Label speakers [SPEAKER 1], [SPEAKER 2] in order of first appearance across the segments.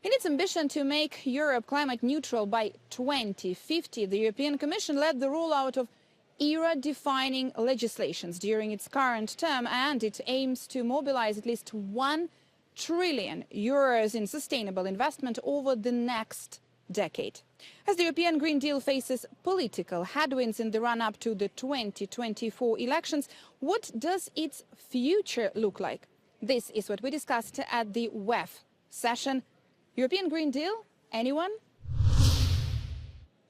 [SPEAKER 1] In its ambition to make Europe climate neutral by 2050, the European Commission led the rollout of era-defining legislations during its current term, and it aims to mobilize at least €1 trillion in sustainable investment over the next decade. As the European Green Deal faces political headwinds in the run-up to the 2024 elections, what does its future look like? This is what we discussed at the WEF session. European Green Deal, anyone?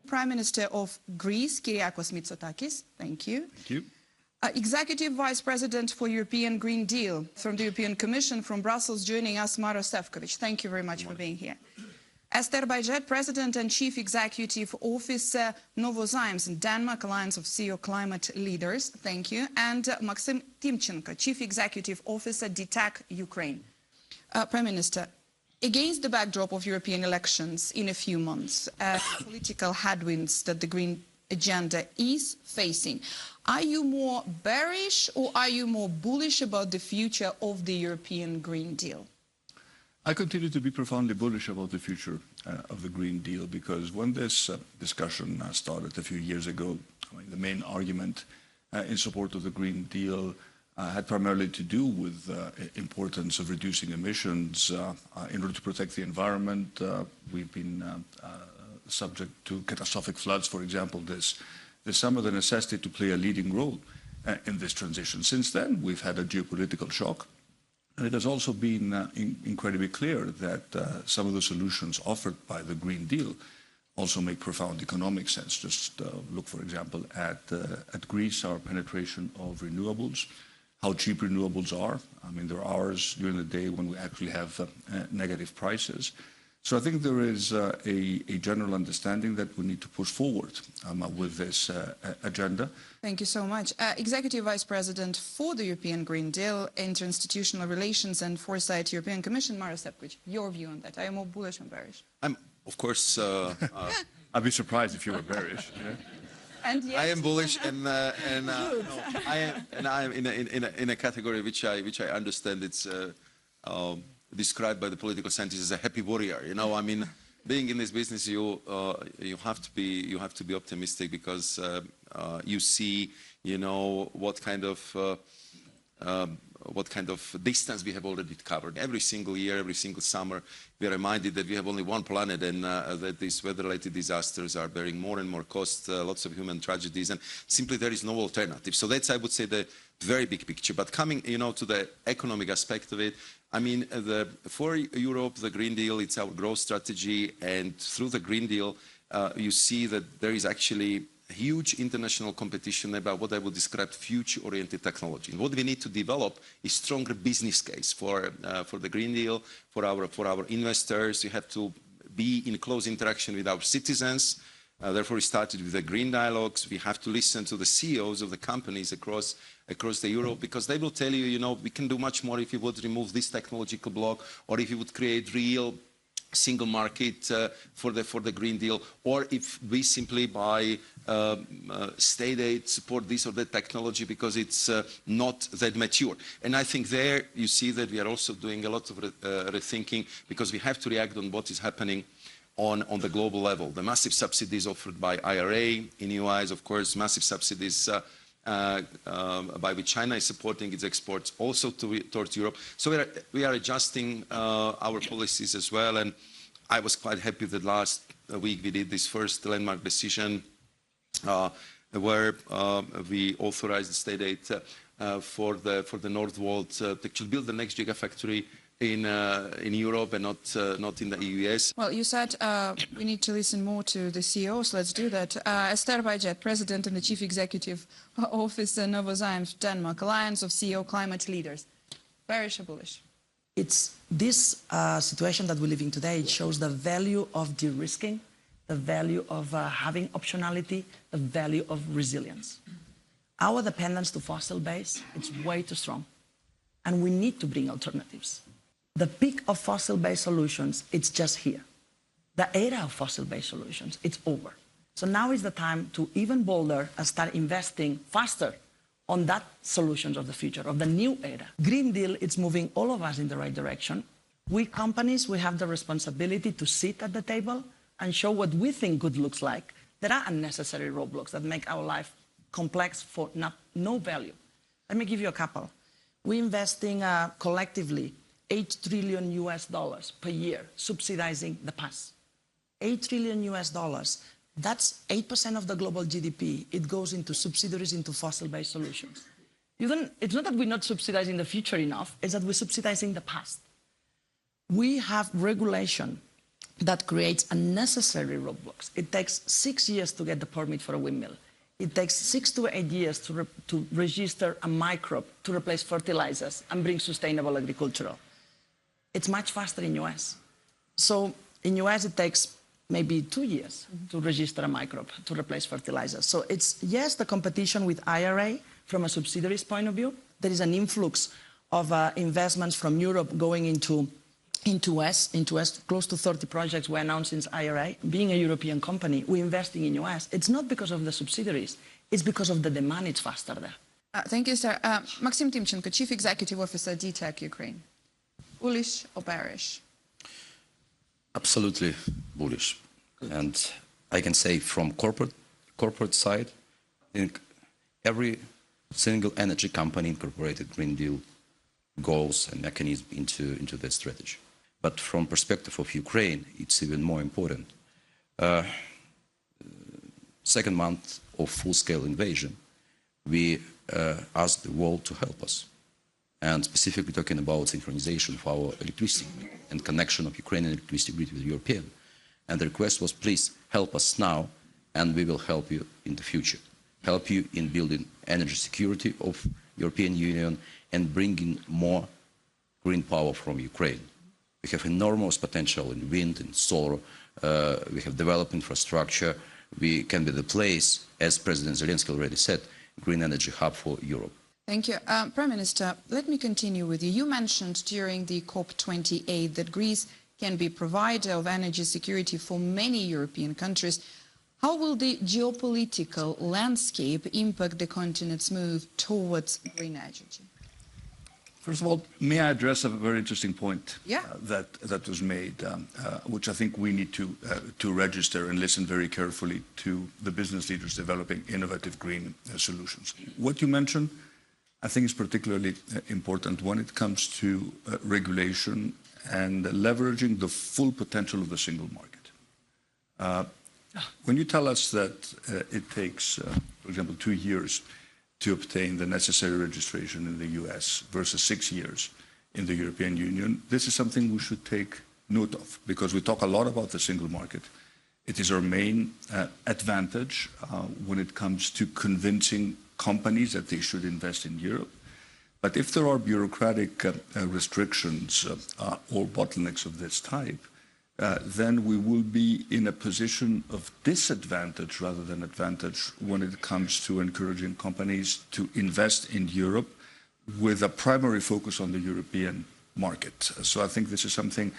[SPEAKER 2] Prime Minister of Greece, Kyriakos Mitsotakis, thank you.
[SPEAKER 3] Thank you.
[SPEAKER 2] Executive Vice President for European Green Deal from the European Commission from Brussels, joining us, Maros Sefcovic. Thank you very much for being here. Esther Baijet, President and Chief Executive Officer Novozymes in Denmark, Alliance of CEO Climate Leaders. Thank you. And Maxim Timchenko, Chief Executive Officer DTAC Ukraine. Prime Minister, against the backdrop of European elections in a few months, political headwinds that the Green Agenda is facing, are you more bearish or are you more bullish about the future of the European Green Deal?
[SPEAKER 3] I continue to be profoundly bullish about the future of the Green Deal, because when this discussion started a few years ago, the main argument in support of the Green Deal had primarily to do with the importance of reducing emissions in order to protect the environment. We've been subject to catastrophic floods, for example, this summer, the necessity to play a leading role in this transition. Since then, we've had a geopolitical shock. And it has also been incredibly clear that some of the solutions offered by the Green Deal also make profound economic sense. Just look, for example, at Greece, our penetration of renewables, how cheap renewables are. I mean, there are hours during the day when we actually have negative prices. So I think there is a general understanding that we need to push forward with this agenda.
[SPEAKER 2] Thank you so much. Executive Vice President for the European Green Deal, Interinstitutional Relations and Foresight, European Commission, Maros Sefcovic. Your view on that? Are you more bullish or bearish?
[SPEAKER 4] I'm, of course...
[SPEAKER 3] I'd be surprised if you were bearish. Yeah?
[SPEAKER 2] And yet...
[SPEAKER 4] I am bullish, and I am in a category which I understand it's described by the political scientists as a happy warrior. You know, I mean, being in this business, you have to be optimistic, because you see, you know, what kind of distance we have already covered. Every single year, every single summer, we are reminded that we have only one planet, and that these weather-related disasters are bearing more and more cost, lots of human tragedies, and simply there is no alternative. So that's, I would say, the very big picture. But coming, you know, to the economic aspect of it, I mean, for Europe, the Green Deal, it's our growth strategy, and through the Green Deal, you see that there is actually huge international competition about what I would describe future-oriented technology. And what we need to develop is stronger business case for the Green Deal, for our investors. You have to be in close interaction with our citizens. Therefore, we started with the green dialogues. We have to listen to the CEOs of the companies across the Europe, because they will tell you, you know, we can do much more if you would remove this technological block, or if you would create real single market for the Green Deal, or if we simply by state aid support this or that technology because it's not that mature. And I think there you see that we are also doing a lot of rethinking, because we have to react on what is happening on the global level. The massive subsidies offered by IRA in EU eyes, of course, massive subsidies by which China is supporting its exports also towards Europe. So we are adjusting our policies as well. And I was quite happy that last week we did this first landmark decision where we authorized the state aid for the Northvolt to build the next gigafactory in Europe and not in the US.
[SPEAKER 2] Well, you said we need to listen more to the CEOs. Let's do that. Esther Baijet, President and the Chief Executive Officer, Novozymes, Denmark, Alliance of CEO Climate Leaders. Bearish or bullish?
[SPEAKER 5] It's this situation that we live in today. It shows the value of de-risking, the value of having optionality, the value of resilience. Our dependence to fossil base, it's way too strong. And we need to bring alternatives. The peak of fossil-based solutions, it's just here. The era of fossil-based solutions, it's over. So now is the time to even bolder and start investing faster on that solutions of the future, of the new era. Green Deal, it's moving all of us in the right direction. We companies, we have the responsibility to sit at the table and show what we think good looks like. There are unnecessary roadblocks that make our life complex for no value. Let me give you a couple. We're investing collectively $8 trillion per year, subsidizing the past. $8 trillion. That's 8% of the global GDP. It goes into subsidiaries into fossil-based solutions. It's not that we're not subsidizing the future enough, it's that we're subsidizing the past. We have regulation that creates unnecessary roadblocks. It takes 6 years to get the permit for a windmill. It takes 6 to 8 years to register a microbe to replace fertilizers and bring sustainable agricultural. It's much faster in US. So in US, it takes maybe 2 years to register a microbe to replace fertilizers. So it's, yes, the competition with IRA from a subsidiaries point of view. There is an influx of investments from Europe going into US, close to 30 projects were announced since IRA. Being a European company, we're investing in US. It's not because of the subsidiaries, it's because of the demand, it's faster there.
[SPEAKER 2] Thank you, sir. Maxim Timchenko, Chief Executive Officer, DTEC Ukraine. Bullish or bearish?
[SPEAKER 6] Absolutely bullish. And I can say from corporate side, I think every single energy company incorporated Green Deal goals and mechanisms into that strategy. But from perspective of Ukraine, it's even more important. Second month of full-scale invasion, we asked the world to help us. And specifically talking about synchronization of our electricity and connection of Ukrainian electricity grid with European. And the request was, please help us now, and we will help you in the future. Help you in building energy security of European Union and bringing more green power from Ukraine. We have enormous potential in wind and solar. We have developed infrastructure. We can be the place, as President Zelensky already said, green energy hub for Europe.
[SPEAKER 2] Thank you. Prime Minister, let me continue with you. You mentioned during the COP28 that Greece can be provider of energy security for many European countries. How will the geopolitical landscape impact the continent's move towards green energy?
[SPEAKER 3] First of all, may I address a very interesting point that was made, which I think we need to register and listen very carefully to the business leaders developing innovative green solutions. What you mentioned, I think, is particularly important when it comes to regulation and leveraging the full potential of the single market. When you tell us that it takes, for example, 2 years to obtain the necessary registration in the US versus 6 years in the European Union, this is something we should take note of, because we talk a lot about the single market. It is our main advantage when it comes to convincing companies that they should invest in Europe. But if there are bureaucratic restrictions or bottlenecks of this type, then we will be in a position of disadvantage rather than advantage when it comes to encouraging companies to invest in Europe with a primary focus on the European market. So I think this is something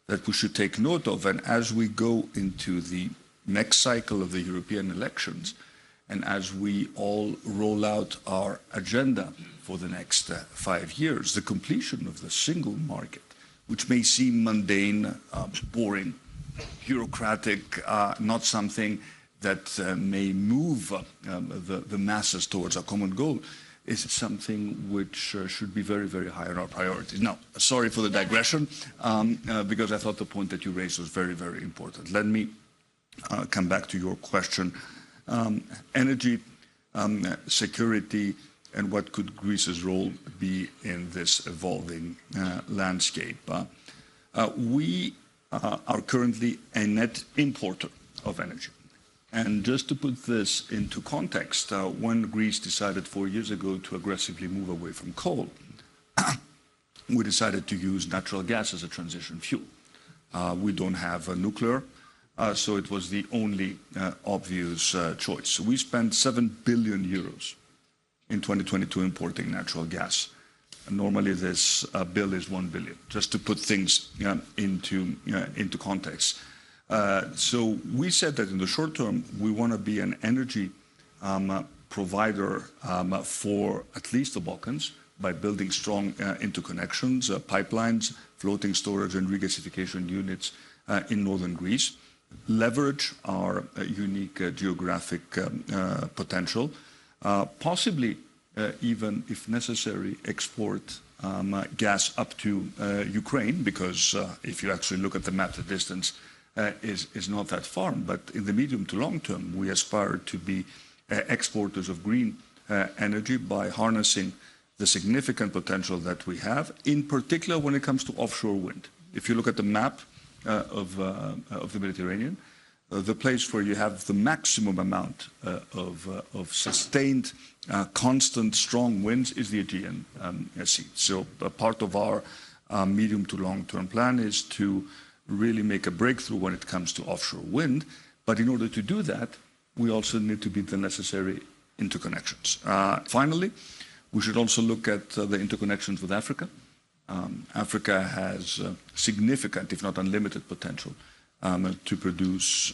[SPEAKER 3] that we should take note of. And as we go into the next cycle of the European elections, and as we all roll out our agenda for the next 5 years, the completion of the single market, which may seem mundane, boring, bureaucratic, not something that may move the masses towards a common goal, is something which should be very, very high on our priorities. Now, sorry for the digression, because I thought the point that you raised was very, very important. Let me come back to your question. Energy security and what could Greece's role be in this evolving landscape. We are currently a net importer of energy. And just to put this into context, when Greece decided 4 years ago to aggressively move away from coal, we decided to use natural gas as a transition fuel. We don't have nuclear, so it was the only obvious choice. So we spent 7 billion euros in 2022 importing natural gas. And normally this bill is 1 billion, just to put things into context. So we said that in the short term, we want to be an energy provider for at least the Balkans, by building strong interconnections, pipelines, floating storage and regasification units in northern Greece, leverage our unique geographic potential, possibly even, if necessary, export gas up to Ukraine, because if you actually look at the map, the distance is not that far. But in the medium to long term, we aspire to be exporters of green energy by harnessing the significant potential that we have, in particular when it comes to offshore wind. If you look at the map of the Mediterranean, the place where you have the maximum amount of sustained, constant, strong winds is the Aegean Sea. So part of our medium to long-term plan is to really make a breakthrough when it comes to offshore wind. But in order to do that, we also need to build the necessary interconnections. Finally, we should also look at the interconnections with Africa. Africa has significant, if not unlimited, potential to produce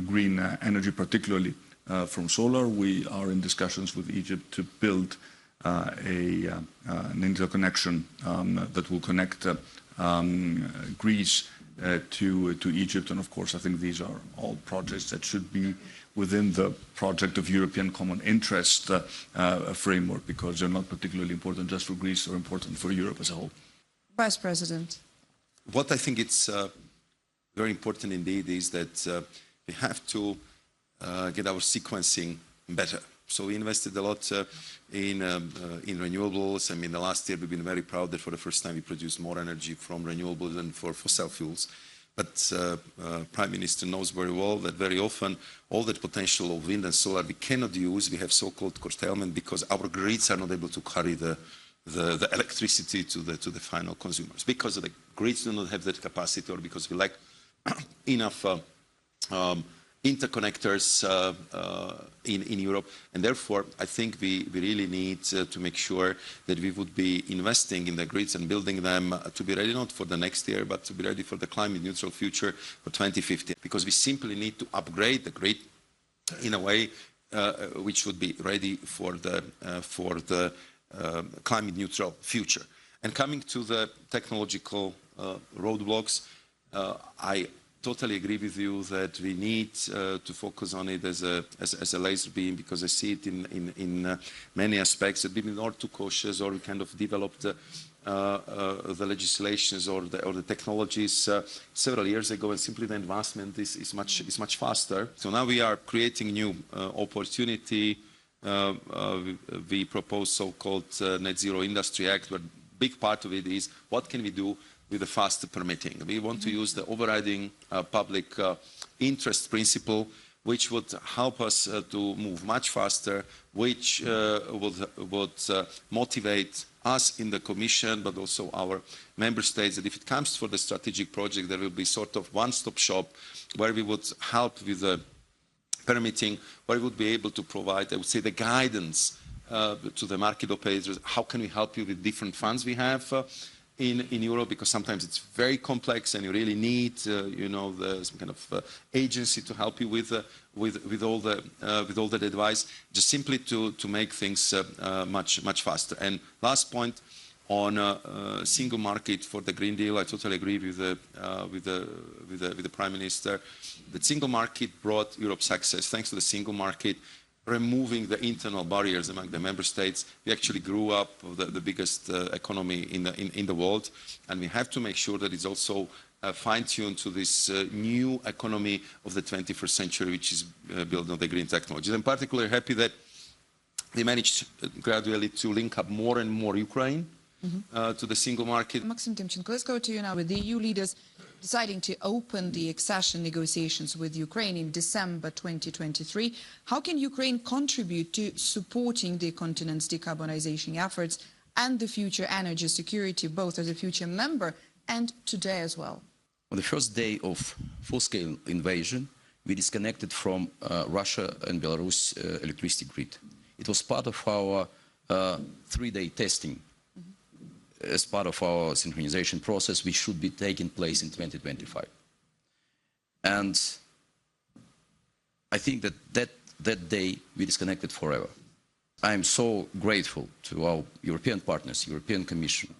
[SPEAKER 3] green energy, particularly from solar. We are in discussions with Egypt to build an interconnection that will connect Greece to Egypt. And of course, I think these are all projects that should be within the project of European common interest framework, because they're not particularly important just for Greece, they're important for Europe as a whole.
[SPEAKER 2] Vice President.
[SPEAKER 4] What I think it's very important indeed is that we have to get our sequencing better. So we invested a lot in renewables. I mean, the last year we've been very proud that for the first time we produced more energy from renewables than for fossil fuels. But Prime Minister knows very well that very often all that potential of wind and solar we cannot use. We have so-called curtailment because our grids are not able to carry the electricity to the final consumers, because the grids do not have that capacity, or because we lack enough interconnectors in Europe. And therefore, I think we really need to make sure that we would be investing in the grids and building them to be ready not for the next year, but to be ready for the climate neutral future for 2050. Because we simply need to upgrade the grid in a way which would be ready for the climate neutral future. And coming to the technological roadblocks, I totally agree with you that we need to focus on it as a laser beam, because I see it in many aspects that we've been not too cautious, or we kind of developed the legislations or the technologies several years ago, and simply the advancement is much faster. So now we are creating new opportunity. We propose so-called Net Zero Industry Act, where a big part of it is what can we do with the faster permitting. We want to use the overriding public interest principle, which would help us to move much faster, which would motivate us in the Commission, but also our member states, that if it comes for the strategic project, there will be sort of one-stop shop where we would help with the permitting, where we would be able to provide, I would say, the guidance to the market operators. How can we help you with different funds we have in Europe, because sometimes it's very complex and you really need, some kind of agency to help you with all that advice, just simply to make things much faster. And last point on single market for the Green Deal, I totally agree with the Prime Minister. The single market brought Europe success. Thanks to the single market, removing the internal barriers among the member states, we actually grew up the biggest economy in the world, and we have to make sure that it's also fine-tuned to this new economy of the 21st century, which is built on the green technologies. I'm particularly happy that we managed gradually to link up more and more Ukraine to the single market.
[SPEAKER 2] Maxim Timchenko, let's go to you now. With the EU leaders deciding to open the accession negotiations with Ukraine in December 2023, how can Ukraine contribute to supporting the continent's decarbonization efforts and the future energy security, both as a future member and today as well?
[SPEAKER 6] On the first day of full-scale invasion, we disconnected from Russia and Belarus electricity grid. It was part of our 3-day testing as part of our synchronization process, which should be taking place in 2025. And I think that day we disconnected forever. I am so grateful to our European partners, European Commission,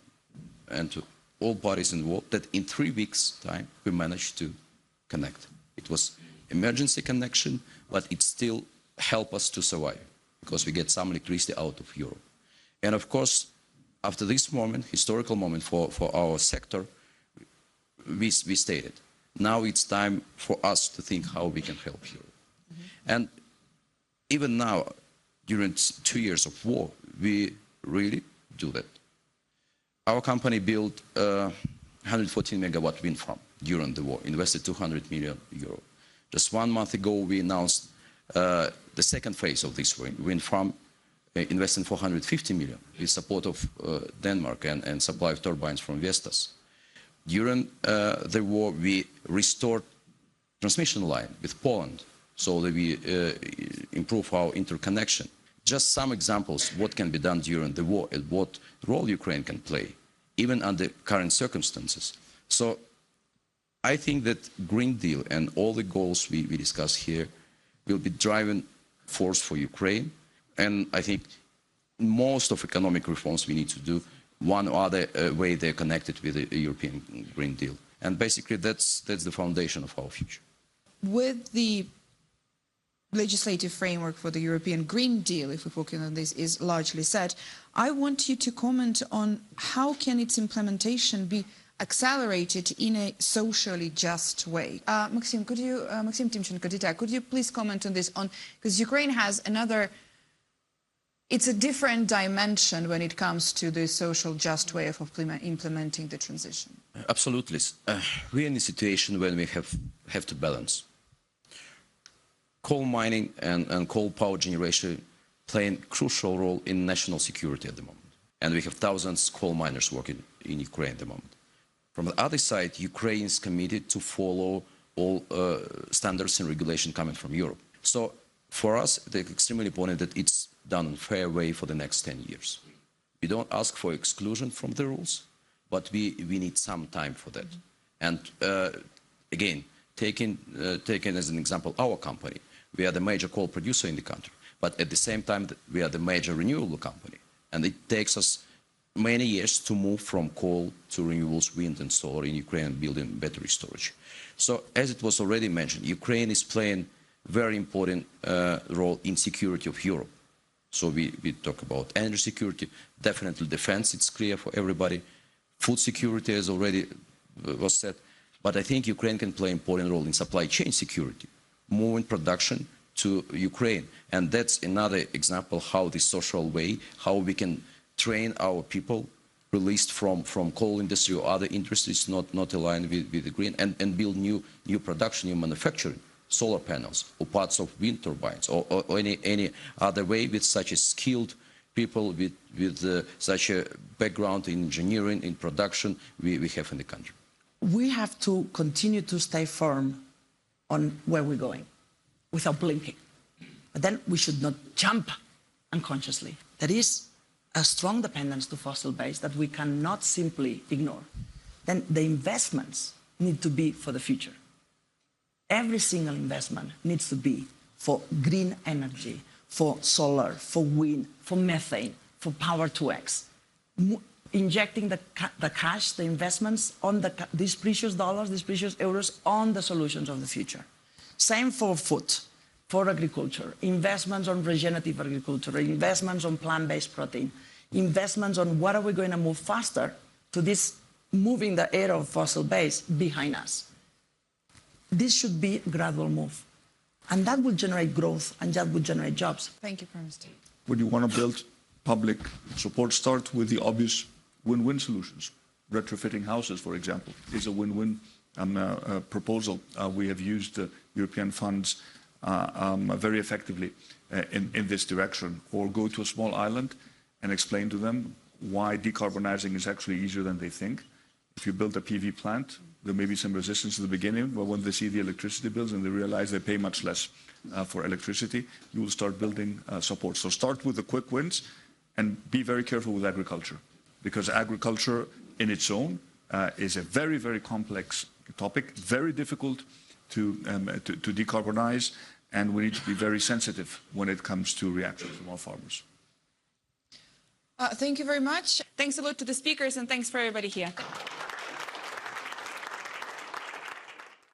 [SPEAKER 6] and to all parties involved that in 3 weeks' time we managed to connect. It was emergency connection, but it still helped us to survive because we get some electricity out of Europe. And of course, after this moment, historical moment for our sector, we stated, now it's time for us to think how we can help Europe. And even now, during 2 years of war, we really do that. Our company built 114 megawatt wind farm during the war, invested 200 million euro. Just 1 month ago, we announced the second phase of this wind farm, investing 450 million with support of Denmark and supply of turbines from Vestas. During the war, we restored transmission line with Poland so that we improve our interconnection. Just some examples what can be done during the war and what role Ukraine can play, even under current circumstances. So I think that Green Deal and all the goals we discuss here will be driving force for Ukraine. And I think most of economic reforms we need to do one or other way they're connected with the European Green Deal. And basically that's the foundation of our future.
[SPEAKER 2] With the legislative framework for the European Green Deal, if we're focusing on this, is largely set, I want you to comment on how can its implementation be accelerated in a socially just way. Maxim Timchenko, could you please comment on this? Because Ukraine has another, it's a different dimension when it comes to the social just way of implementing the transition.
[SPEAKER 6] Absolutely. We're in a situation when we have to balance. Coal mining and coal power generation play a crucial role in national security at the moment. And we have thousands of coal miners working in Ukraine at the moment. From the other side, Ukraine is committed to follow all standards and regulation coming from Europe. So for us, it's extremely important that it's done in a fair way for the next 10 years. We don't ask for exclusion from the rules, but we need some time for that. And again, taking as an example our company, we are the major coal producer in the country, but at the same time, we are the major renewable company. And it takes us many years to move from coal to renewables, wind and solar in Ukraine and building battery storage. So as it was already mentioned, Ukraine is playing a very important role in security of Europe. So we talk about energy security, definitely defense, it's clear for everybody. Food security, as already was said. But I think Ukraine can play an important role in supply chain security, moving production to Ukraine. And that's another example how the social way, how we can train our people released from coal industry or other industries not aligned with the green and build new production, new manufacturing, solar panels or parts of wind turbines or any other way with such a skilled people with such a background in engineering, in production we have in the country.
[SPEAKER 5] We have to continue to stay firm on where we're going without blinking. But then we should not jump unconsciously. There is a strong dependence to fossil base that we cannot simply ignore. Then the investments need to be for the future. Every single investment needs to be for green energy, for solar, for wind, for methane, for power to X. Injecting the cash, the investments on these precious dollars, these precious euros on the solutions of the future. Same for food, for agriculture, investments on regenerative agriculture, investments on plant-based protein, investments on what are we going to move faster to this moving the era of fossil base behind us. This should be a gradual move. And that will generate growth and that will generate jobs.
[SPEAKER 2] Thank you, Prime Minister.
[SPEAKER 3] When you want to build public support, start with the obvious win-win solutions. Retrofitting houses, for example, is a win-win proposal. We have used European funds very effectively in this direction. Or go to a small island and explain to them why decarbonizing is actually easier than they think. If you build a PV plant, there may be some resistance at the beginning, but when they see the electricity bills and they realize they pay much less for electricity, you will start building support. So start with the quick wins and be very careful with agriculture, because agriculture in its own is a very, very complex topic, very difficult to decarbonize, and we need to be very sensitive when it comes to reactions from our farmers.
[SPEAKER 2] Thank you very much. Thanks a lot to the speakers and thanks for everybody here.